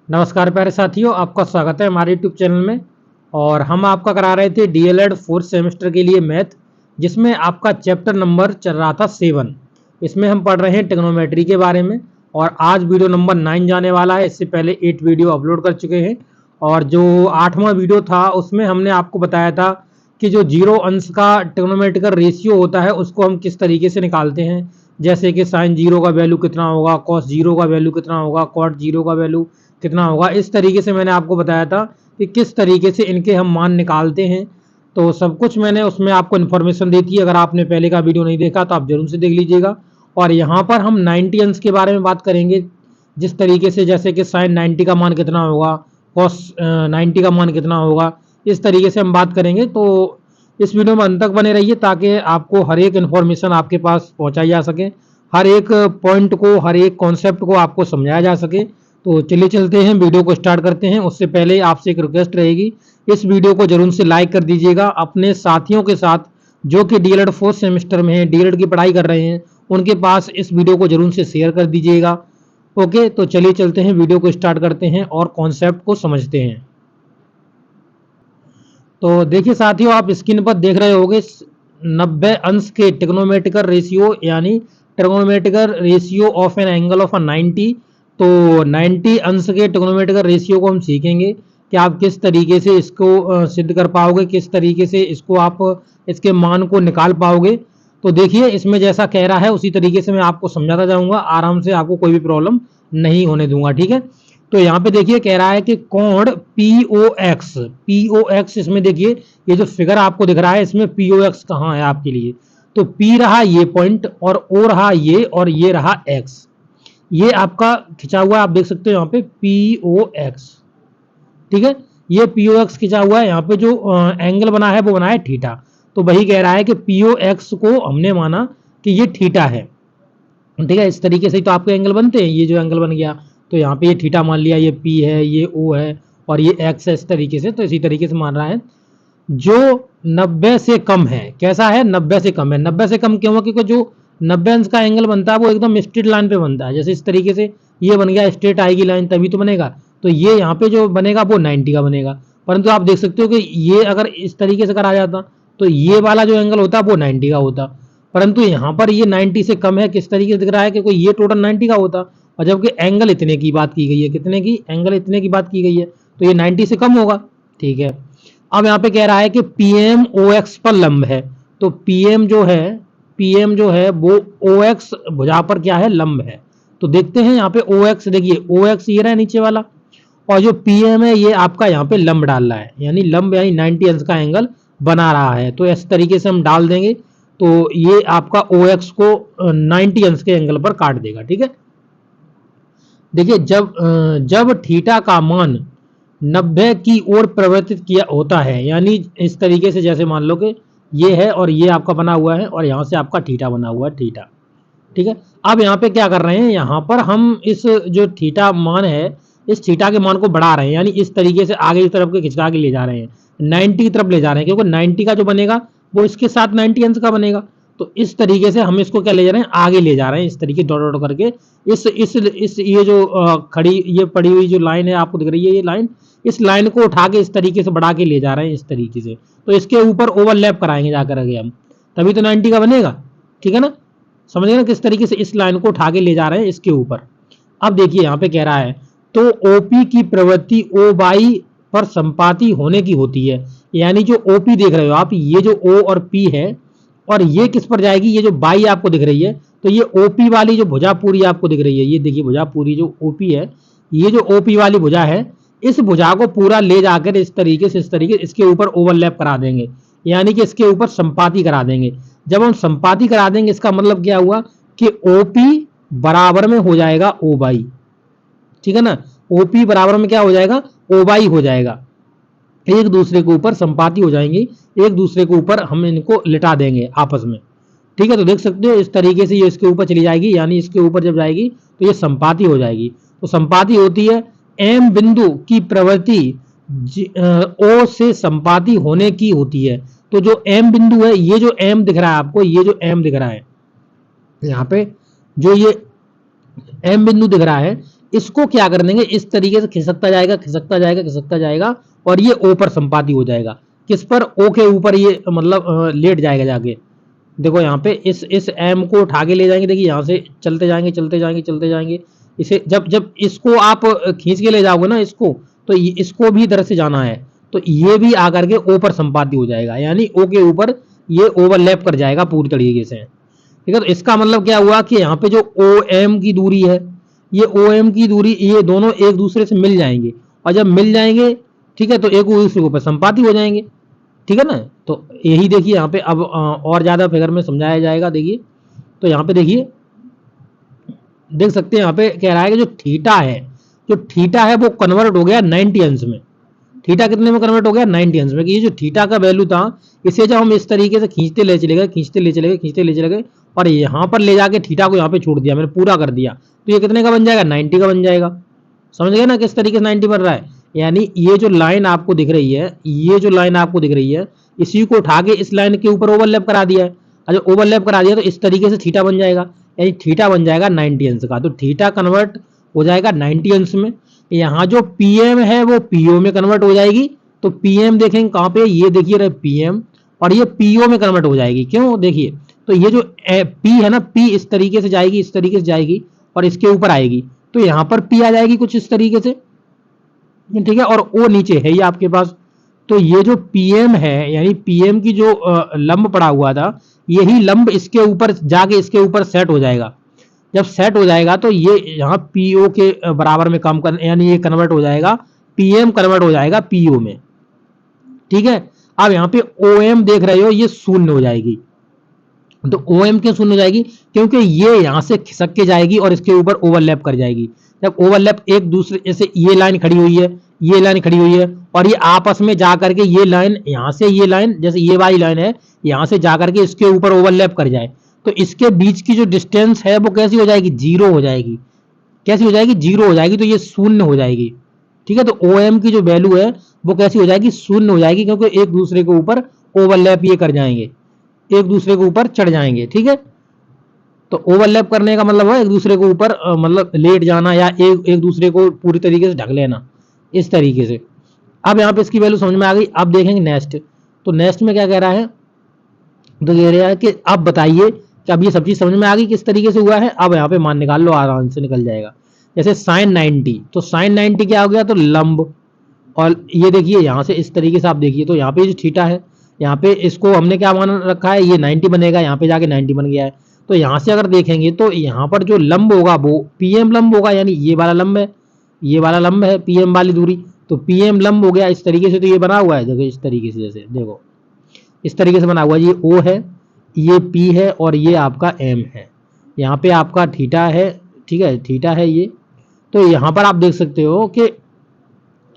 नमस्कार प्यारे साथियों, आपका स्वागत है हमारे यूट्यूब चैनल में। और हम आपका करा रहे थे डीएलएड फोर्थ सेमेस्टर के लिए मैथ, जिसमें आपका चैप्टर नंबर चल रहा था 7। इसमें हम पढ़ रहे हैं ट्रिग्नोमेट्री के बारे में और आज वीडियो नंबर 9 जाने वाला है। इससे पहले 8 वीडियो अपलोड कर चुके हैं और जो 8वां वीडियो था उसमें हमने आपको बताया था कि जो जीरो अंश का ट्रिग्नोमेट्रिकल रेशियो होता है उसको हम किस तरीके से निकालते हैं। जैसे कि साइन जीरो का वैल्यू कितना होगा, कॉस जीरो का वैल्यू कितना होगा, कॉट जीरो का वैल्यू कितना होगा। इस तरीके से मैंने आपको बताया था कि किस तरीके से इनके हम मान निकालते हैं। तो सब कुछ मैंने उसमें आपको इन्फॉर्मेशन दी थी। अगर आपने पहले का वीडियो नहीं देखा तो आप जरूर से देख लीजिएगा। और यहाँ पर हम 90 अंश के बारे में बात करेंगे, जिस तरीके से जैसे कि साइन 90 का मान कितना होगा, कॉस 90 का मान कितना होगा, इस तरीके से हम बात करेंगे। तो इस वीडियो में अंत तक बने रहिए ताकि आपको हर एक इन्फॉर्मेशन आपके पास पहुंचाई जा सके, हर एक पॉइंट को, हर एक कॉन्सेप्ट को आपको समझाया जा सके। तो चलिए चलते हैं, वीडियो को स्टार्ट करते हैं। उससे पहले आपसे एक रिक्वेस्ट रहेगी, इस वीडियो को जरूर से लाइक कर दीजिएगा। अपने साथियों के साथ जो कि डीएलएड फोर्थ सेमेस्टर में है, डीएलएड की पढ़ाई कर रहे हैं, उनके पास इस वीडियो को जरूर से शेयर कर दीजिएगा। ओके, तो चलिए चलते हैं, वीडियो को स्टार्ट करते हैं और कॉन्सेप्ट को समझते हैं। तो देखिए साथियों, आप स्क्रीन पर देख रहे होंगे 90 अंश के ट्रिग्नोमेट्रिकल रेशियो, यानी trigonometrical ratio of an angle of 90। तो 90 अंश के ट्रिग्नोमेट्रिकल रेशियो को हम सीखेंगे कि आप किस तरीके से इसको सिद्ध कर पाओगे, किस तरीके से इसको आप इसके मान को निकाल पाओगे। तो देखिए, इसमें जैसा कह रहा है उसी तरीके से मैं आपको समझाता जाऊंगा, आराम से, आपको कोई भी प्रॉब्लम नहीं होने दूंगा। ठीक है, तो यहाँ पे देखिए कह रहा है कि कोण पीओ एक्स, इसमें देखिए ये जो फिगर आपको दिख रहा है इसमें पीओ एक्स कहाँ है आपके लिए। तो पी रहा ये पॉइंट और ओ रहा ये और ये रहा एक्स, ये आपका खिंचा हुआ आप देख सकते हो यहाँ पे पीओ एक्स। ठीक है, ये पीओ एक्स खिंचा हुआ है। यहाँ पे जो एंगल बना है वो बना है थीटा। तो वही कह रहा है कि पीओ एक्स को हमने माना कि ये थीटा है। ठीक है, इस तरीके से ही तो आपके एंगल बनते हैं। ये जो एंगल बन गया तो यहाँ पे ये थीटा मान लिया, ये पी है, ये ओ है और ये एक्स है, इस तरीके से। तो इसी तरीके से मान रहा है जो 90 से कम है। कैसा है? 90 से कम है। 90 से कम क्यों है? क्योंकि जो 90 अंश का एंगल बनता है वो एकदम स्ट्रेट लाइन पे बनता है। जैसे इस तरीके से ये बन गया, स्ट्रेट आएगी लाइन तभी तो बनेगा। तो ये यहाँ पे जो बनेगा वो 90 का बनेगा। परंतु आप देख सकते हो कि ये अगर इस तरीके से करा जाता तो ये वाला जो एंगल होता वो 90 का होता। परंतु यहाँ पर ये 90 से कम है। किस तरीके से दिख रहा है कि कोई ये टोटल 90 का होता, और जबकि एंगल इतने की बात की गई है। कितने की? एंगल इतने की बात की गई है, तो ये 90 से कम होगा। ठीक है, अब यहाँ पे कह रहा है कि पीएम ओ एक्स पर लंब है। तो पीएम जो है वो ओ एक्स भुजा पर क्या है? लंब है। तो देखते हैं यहाँ पे ओ एक्स, देखिए ओ एक्स ये रहा है नीचे वाला, और जो पीएम है ये आपका यहाँ पे लंब डाल रहा है, यानी लंब यानी 90 अंश का एंगल बना रहा है। तो इस तरीके से हम डाल देंगे तो ये आपका ओ एक्स को 90 अंश के एंगल पर काट देगा। ठीक है, देखिए जब थीटा का मान 90 की ओर परिवर्तित किया होता है, यानी इस तरीके से, जैसे मान लो कि ये है और ये आपका बना हुआ है और यहाँ से आपका थीटा बना हुआ है, थीटा। ठीक है, अब यहाँ पे क्या कर रहे हैं, यहाँ पर हम इस जो थीटा मान है, इस थीटा के मान को बढ़ा रहे हैं, यानी इस तरीके से आगे की तरफ के खिंचा के ले जा रहे हैं, 90 की तरफ ले जा रहे हैं, क्योंकि 90 का जो बनेगा वो इसके साथ 90 अंश का बनेगा। तो इस तरीके से हम इसको क्या ले जा रहे हैं, आगे ले जा रहे हैं, इस तरीके डॉट डॉट करके। इस ये जो खड़ी ये पड़ी हुई जो लाइन है आपको दिख रही है, ये लाइन, इस लाइन को उठा के इस तरीके से बढ़ा के ले जा रहे हैं, इस तरीके से। तो इसके ऊपर ओवरलैप कराएंगे जाकर आगे हम, तभी तो 90 का बनेगा। ठीक है ना, समझ गए ना किस तरीके से इस लाइन को उठा के ले जा रहे हैं इसके ऊपर। अब देखिए यहाँ पे कह रहा है तो ओपी की प्रवृत्ति ओ बाई पर संपाती होने की होती है। यानी जो ओपी देख रहे हो आप, ये जो ओ और पी है, और ये किस पर जाएगी, ये जो बाई आपको दिख रही है, तो ये ओपी वाली जो भुजा पूरी आपको दिख रही है, ये देखिए भुजा पूरी जो ओपी है, ये जो ओपी वाली भुजा है, इस भुजा को पूरा ले जाकर इस तरीके से, इस तरीके इसके ऊपर ओवरलैप करा देंगे, यानी कि इसके ऊपर संपाती करा देंगे। जब हम संपाती करा देंगे इसका मतलब क्या हुआ कि ओपी बराबर में हो जाएगा ओ बाई। ठीक है ना, ओपी बराबर में क्या हो जाएगा, ओ बाई हो जाएगा। एक दूसरे के ऊपर संपाती हो जाएंगे, एक दूसरे के ऊपर हम इनको लिटा देंगे आपस में। ठीक है, तो देख सकते हो इस तरीके से ये इसके ऊपर चली जाएगी, यानी इसके ऊपर जब जाएगी तो ये संपाती हो जाएगी। तो संपाती होती है एम बिंदु की प्रवृत्ति ओ से संपाती होने की होती है। तो जो एम बिंदु है, ये जो एम दिख रहा है आपको, ये जो एम दिख रहा है यहाँ पे, जो ये एम बिंदु दिख रहा है, इसको क्या कर देंगे, इस तरीके से खिसकता जाएगा खिसकता जाएगा खिसकता जाएगा और ये ओ पर संपाती हो जाएगा। किस पर, ओ के ऊपर ये मतलब लेट जाएगा जाके। देखो यहाँ पे इस एम को उठा के ले जाएंगे, देखिए यहाँ से चलते जाएंगे चलते जाएंगे चलते जाएंगे। इसे जब जब इसको आप खींच के ले जाओगे ना इसको, तो इसको भी इधर से जाना है, तो ये भी आकर के ओ पर संपाती हो जाएगा, यानी ओ के ऊपर ये ओवरलैप कर जाएगा पूरी तरीके से। ठीक है, तो इसका मतलब क्या हुआ कि यहाँ पे जो ओ एम की दूरी है, ये ओ एम की दूरी, ये दोनों एक दूसरे से मिल जाएंगे, और जब मिल जाएंगे, ठीक है, तो एक दूसरे के ऊपर संपाती हो जाएंगे। ठीक है ना, तो यही देखिए यहाँ पे अब और ज्यादा फिगर में समझाया जाएगा। देखिए, तो यहाँ पे देखिए, देख सकते हैं यहाँ पे कह रहा है कि जो थीटा है वो कन्वर्ट हो गया 90 अंश में। थीटा कितने में कन्वर्ट हो गया, 90 अंश में। कि ये जो थीटा का वैल्यू था, इसे जब हम इस तरीके से खींचते ले चले गए खींचते ले चले गए खींचते ले चले गए और यहाँ पर ले जाके थीटा को यहाँ पे छोड़ दिया, मैंने पूरा कर दिया, तो ये कितने का बन जाएगा, 90 का बन जाएगा। समझ गए ना किस तरीके से 90 बन रहा है। यानी ये जो लाइन आपको दिख रही है, ये जो लाइन आपको दिख रही है, इसी को उठा के इस लाइन के ऊपर ओवरलैप करा दिया है। अच्छा, ओवरलैप करा दिया तो इस तरीके से थीटा बन जाएगा, यानी थीटा बन जाएगा 90 अंश का। तो थीटा कन्वर्ट हो जाएगा 90 अंश में। यहाँ जो पीएम है वो पीओ में कन्वर्ट हो जाएगी। तो पीएम देखेंगे कहाँ पे, ये देखिए रहे पीएम, और ये पीओ में कन्वर्ट हो जाएगी। क्यों, देखिए, तो ये जो पी है ना, पी इस तरीके से जाएगी, इस तरीके से जाएगी और इसके ऊपर आएगी, तो यहाँ पर पी आ जाएगी कुछ इस तरीके से। ठीक है, और ओ नीचे है ये आपके पास। तो ये जो पीएम है, यानी पीएम की जो लंब पड़ा हुआ था, यही लंब इसके ऊपर जाके इसके ऊपर सेट हो जाएगा। जब सेट हो जाएगा तो ये यहाँ पीओ के बराबर में काम कर, यानी ये कन्वर्ट हो जाएगा, पीएम कन्वर्ट हो जाएगा पीओ में। ठीक है, अब यहाँ पे ओएम देख रहे हो, ये शून्य हो जाएगी। तो ओएम क्यों शून्य हो जाएगी, क्योंकि ये यहाँ से खिसक के जाएगी और इसके ऊपर ओवरलैप कर जाएगी। जब ओवरलैप एक दूसरे, जैसे ये लाइन खड़ी हुई है, ये लाइन खड़ी हुई है, और ये आपस में जा करके ये लाइन, यहाँ से ये लाइन, जैसे ये वाली लाइन है, यहाँ से जा करके इसके ऊपर ओवरलैप कर जाए, तो इसके बीच की जो डिस्टेंस है वो कैसी हो जाएगी, जीरो हो जाएगी। कैसी हो जाएगी, जीरो हो जाएगी, तो ये शून्य हो जाएगी। ठीक है, तो ओ एम की जो वैल्यू है वो कैसी हो जाएगी, शून्य हो जाएगी, क्योंकि एक दूसरे के ऊपर ओवरलैप ये कर जाएंगे, एक दूसरे के ऊपर चढ़ जाएंगे। ठीक है, तो ओवरलैप करने का मतलब है एक दूसरे के ऊपर मतलब लेट जाना, या एक दूसरे को पूरी तरीके से ढक लेना, इस तरीके से। अब यहाँ पे इसकी वैल्यू समझ में आ गई। अब देखेंगे नेक्स्ट, तो नेक्स्ट में क्या कह रहा है, तो कह रहा है कि अब बताइए कि अब ये सब चीज समझ में आ गई किस तरीके से हुआ है। अब यहाँ पे मान निकाल लो, आराम से निकल जाएगा। जैसे साइन 90, तो साइन 90 क्या हो गया, तो लंब, और ये देखिए यहाँ से इस तरीके से आप देखिए, तो यहाँ पे जो थीटा है, यहाँ पे इसको हमने क्या मान रखा है, ये 90 बनेगा, यहाँ पे जाके 90 बन गया है। तो यहाँ से अगर देखेंगे तो यहाँ पर जो लंब होगा वो पीएम लंब होगा, यानी ये वाला लंब है, ये वाला लंब है पीएम वाली दूरी, तो पीएम लंब हो गया इस तरीके से। तो ये बना हुआ है, देखो इस तरीके से, जैसे देखो इस तरीके से बना हुआ है, ये ओ है, ये पी है, और ये आपका एम है। यहाँ पे आपका थीटा है, ठीक है, थीटा है ये। तो यहाँ पर आप देख सकते हो कि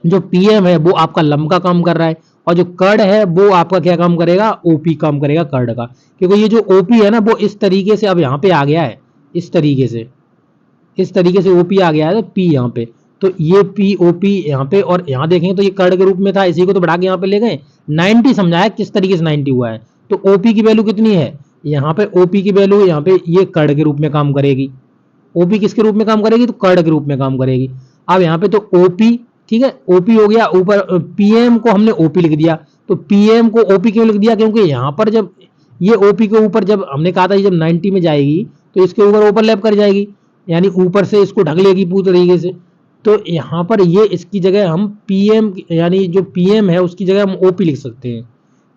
जो पीएम है वो आपका लंब का काम कर रहा है, और जो कर्ड है वो आपका क्या काम करेगा, ओपी काम करेगा कर्ड का। क्योंकि ये जो ओपी है ना वो इस तरीके से अब यहाँ पे आ गया है, इस तरीके से, इस तरीके से ओपी आ गया है, तो पी यहाँ पे, तो ये पी ओपी यहाँ पे, और यहाँ देखेंगे तो ये कर्ड के रूप में था, इसी को तो बढ़ा के यहाँ पे ले गए 90 समझाया किस तरीके से 90 हुआ है। तो ओपी की वैल्यू कितनी है, यहाँ पे ओपी की वैल्यू यहाँ पे ये कर्ड के रूप में काम करेगी। ओपी किसके रूप में काम करेगी, तो कर्ड के रूप में काम करेगी। अब यहाँ पे तो ओपी, ठीक है, ओपी हो गया, ऊपर पीएम को हमने ओपी लिख दिया। तो पीएम को ओपी क्यों लिख दिया, क्योंकि यहाँ पर जब ये ओपी के ऊपर, जब हमने कहा था जब 90 में जाएगी तो इसके ऊपर ओवरलैप कर जाएगी, यानी ऊपर से इसको ढक लेगी पूरी तरीके से। तो यहाँ पर ये इसकी जगह हम पीएम, यानी जो पीएम है उसकी जगह हम ओपी लिख सकते हैं।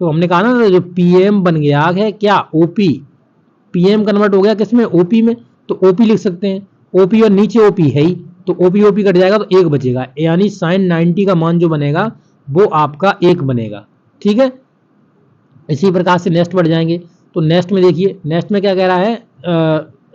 तो हमने कहा ना जो पीएम बन गया है क्या, ओपी, पीएम कन्वर्ट हो गया किसमें, ओपी में, तो ओपी लिख सकते हैं। ओपी और नीचे ओपी है ही, तो ओपी ओपी कट जाएगा तो एक बचेगा, यानी साइन 90 का मान जो बनेगा वो आपका एक बनेगा। ठीक है, इसी प्रकार से नेक्स्ट बढ़ जाएंगे। तो नेक्स्ट में देखिए, नेक्स्ट में क्या कह रहा है,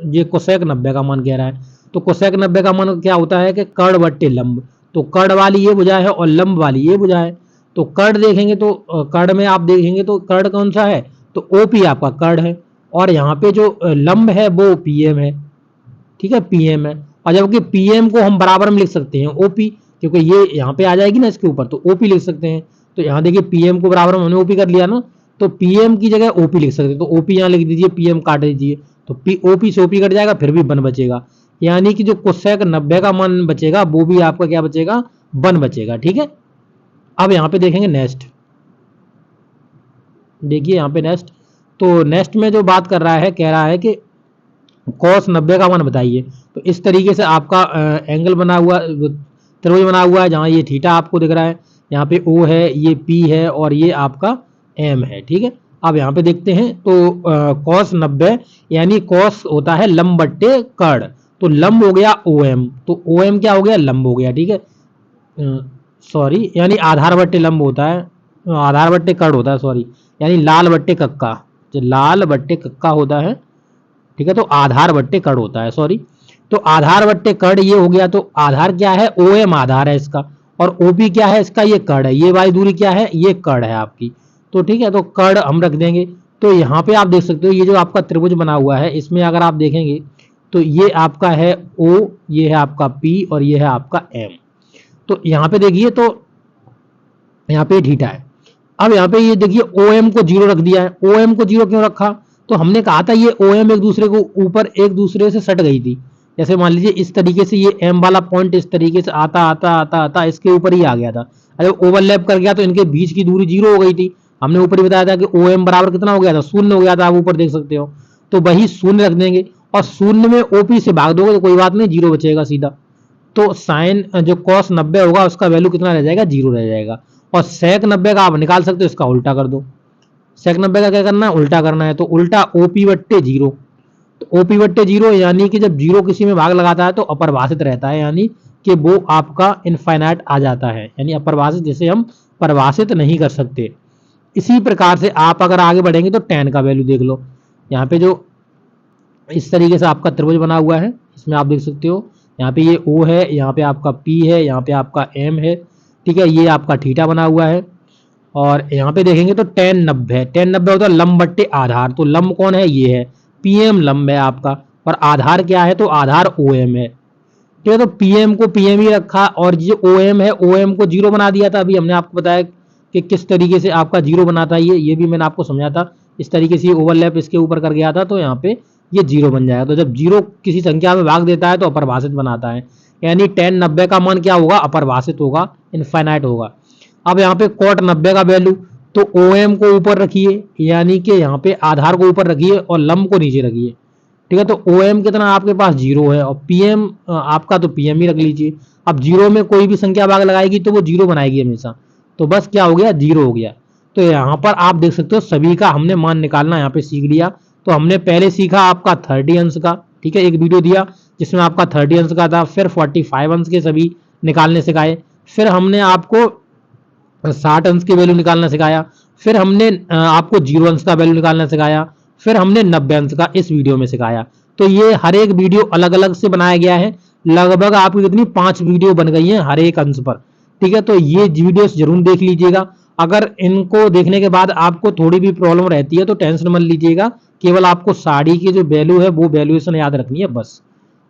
ये कोसेक 90 का मान कह रहा है। तो कोसेक 90 का मान क्या होता है कि कर्ड बट्टे लंब, तो कर्ड वाली ये भुजा है और लंब वाली ये भुजा है। तो कर्ड देखेंगे तो कर्ड में आप देखेंगे तो कर्ड कौन सा है, तो ओपी आपका कर्ड है, और यहाँ पे जो लंब है वो पीएम है। ठीक है, पीएम है, और जबकि पीएम को हम बराबर में लिख सकते हैं ओपी, क्योंकि ये यहाँ पे आ जाएगी ना इसके ऊपर, तो ओपी लिख सकते हैं। तो यहाँ देखिए पीएम को बराबर में हमने ओपी कर लिया ना, तो पीएम की जगह ओपी लिख सकते हैं। तो ओपी यहाँ लिख दीजिए, पीएम काट दीजिए, तो ओपी से ओपी कट जाएगा, फिर भी 1 बचेगा। यानी कि जो कोसेक 90 का मान बचेगा वो भी आपका क्या बचेगा, 1 बचेगा। ठीक है, अब यहाँ पे देखेंगे नेक्स्ट, देखिए यहाँ पे नेक्स्ट, तो नेक्स्ट में जो बात कर रहा है, कह रहा है कि cos 90 का मान बताइए। तो इस तरीके से आपका एंगल बना हुआ, त्रिभुज बना हुआ है, जहाँ ये थीटा आपको दिख रहा है, यहाँ पे O है, ये P है और ये आपका M है। ठीक है, अब यहाँ पे देखते हैं तो cos 90 यानी cos होता है लंब बट्टे कर्ण, तो लंब हो गया OM, तो OM क्या हो गया, लंब हो गया। ठीक है, सॉरी, यानी आधार बट्टे लंब होता है, आधार बट्टे कर्ण होता है, सॉरी, यानी लाल बट्टे कक्का, जो लाल बट्टे कक्का होता है। ठीक है, तो आधार बट्टे कर्ण होता है, सॉरी, तो आधार बट्टे कर्ण ये हो गया। तो आधार क्या है, OM आधार है इसका, और OP क्या है इसका, ये कर्ण है, ये वाली दूरी क्या है, ये कर्ण है आपकी। तो ठीक है, तो कर्ण हम रख देंगे। तो यहाँ पे आप देख सकते हो ये जो आपका त्रिभुज बना हुआ है, इसमें अगर आप देखेंगे तो ये आपका है O, ये है आपका P और ये है आपका M। तो यहाँ पे देखिए, तो यहाँ पे थीटा है। अब यहाँ पे ये देखिए OM को 0 रख दिया है। OM को 0 क्यों रखा, तो हमने कहा था ये OM एक दूसरे को ऊपर एक दूसरे से सट गई थी। जैसे मान लीजिए इस तरीके से ये M वाला पॉइंट इस तरीके से आता आता आता आता इसके ऊपर ही आ गया था, अरे ओवरलैप कर गया तो इनके बीच की दूरी 0 हो गई थी। हमने ऊपर ही बताया था कि OM बराबर कितना हो गया था, 0 हो गया था, आप ऊपर देख सकते हो। तो वही 0 रख देंगे और 0 में OP से भाग दोगे तो कोई बात नहीं, 0 बचेगा सीधा। तो साइन जो cos 90 होगा उसका वैल्यू कितना रह जाएगा, 0 रह जाएगा। और sec 90 का आप निकाल सकते हो, इसका उल्टा कर दो। sec 90 का क्या करना है, उल्टा करना है, तो उल्टा OP बट्टे 0। तो OP बट्टे 0 यानी कि जब 0 किसी में भाग लगाता है तो अपरिभाषित रहता है, यानी कि वो आपका इनफाइनाइट आ जाता है, यानी अपरिभाषित, जिसे हम परिभाषित नहीं कर सकते। इसी प्रकार से आप अगर आगे बढ़ेंगे तो tan का वैल्यू देख लो। यहाँ पे जो इस तरीके से आपका त्रिभुज बना हुआ है, इसमें आप देख सकते हो यहाँ पे ये O है, यहाँ पे आपका P है, यहाँ पे आपका M है। ठीक है, ये आपका थीटा बना हुआ है। और यहाँ पे देखेंगे तो tan 90 है, tan 90 होता है लंब बट्टे आधार, तो लंब कौन है, ये है PM लंब है आपका, और आधार क्या है, तो आधार OM है। ठीक है, तो PM को PM ही रखा और जो OM है OM को 0 बना दिया था। अभी हमने आपको बताया कि किस तरीके से आपका 0 बनाता है, ये भी मैंने आपको समझा था। इस तरीके से ओवरलैप इसके ऊपर कर गया था तो यहाँ पे ये 0 बन जाएगा। तो जब 0 किसी संख्या में भाग देता है तो अपरिभाषित बनाता है, यानी tan 90 का मान क्या होगा, अपरिभाषित होगा, इनफाइनाइट होगा। अब यहाँ पे cot 90 का वैल्यू, तो OM को ऊपर रखिए, यानी कि यहाँ पे आधार को ऊपर रखिए और लंब को नीचे रखिए। ठीक है, तो OM कितना आपके पास 0 है और PM आपका, तो PM ही रख लीजिए। अब 0 में कोई भी संख्या भाग लगाएगी तो वो 0 बनाएगी हमेशा, तो बस क्या हो गया, 0 हो गया। तो यहाँ पर आप देख सकते हो सभी का हमने मान निकालना यहाँ पे सीख लिया। तो हमने पहले सीखा आपका 30 अंश का, ठीक है, एक वीडियो दिया जिसमें आपका 30 अंश का था, फिर 45 अंश के सभी निकालने सिखाए, फिर हमने आपको 60 अंश की वैल्यू निकालना सिखाया, फिर हमने आपको 0 अंश का वैल्यू निकालना सिखाया, फिर हमने 90 अंश का इस वीडियो में सिखाया। तो ये हर एक वीडियो अलग अलग से बनाया गया है, लगभग आपकी कितनी 5 वीडियो बन गई है हर एक अंश पर। ठीक है, तो ये वीडियोस जरूर देख लीजिएगा। अगर इनको देखने के बाद आपको थोड़ी भी प्रॉब्लम रहती है तो टेंशन मत लीजिएगा, केवल आपको साड़ी की जो वैल्यू है वो वैल्यूएशन याद रखनी है बस।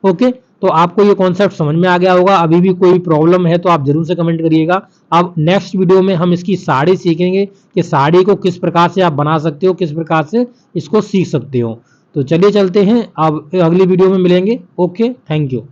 ओके, तो आपको ये कॉन्सेप्ट समझ में आ गया होगा। अभी भी कोई प्रॉब्लम है तो आप जरूर से कमेंट करिएगा। अब नेक्स्ट वीडियो में हम इसकी साड़ी सीखेंगे कि साड़ी को किस प्रकार से आप बना सकते हो, किस प्रकार से इसको सीख सकते हो। तो चलिए चलते हैं, अब अगली वीडियो में मिलेंगे। Okay, thank you.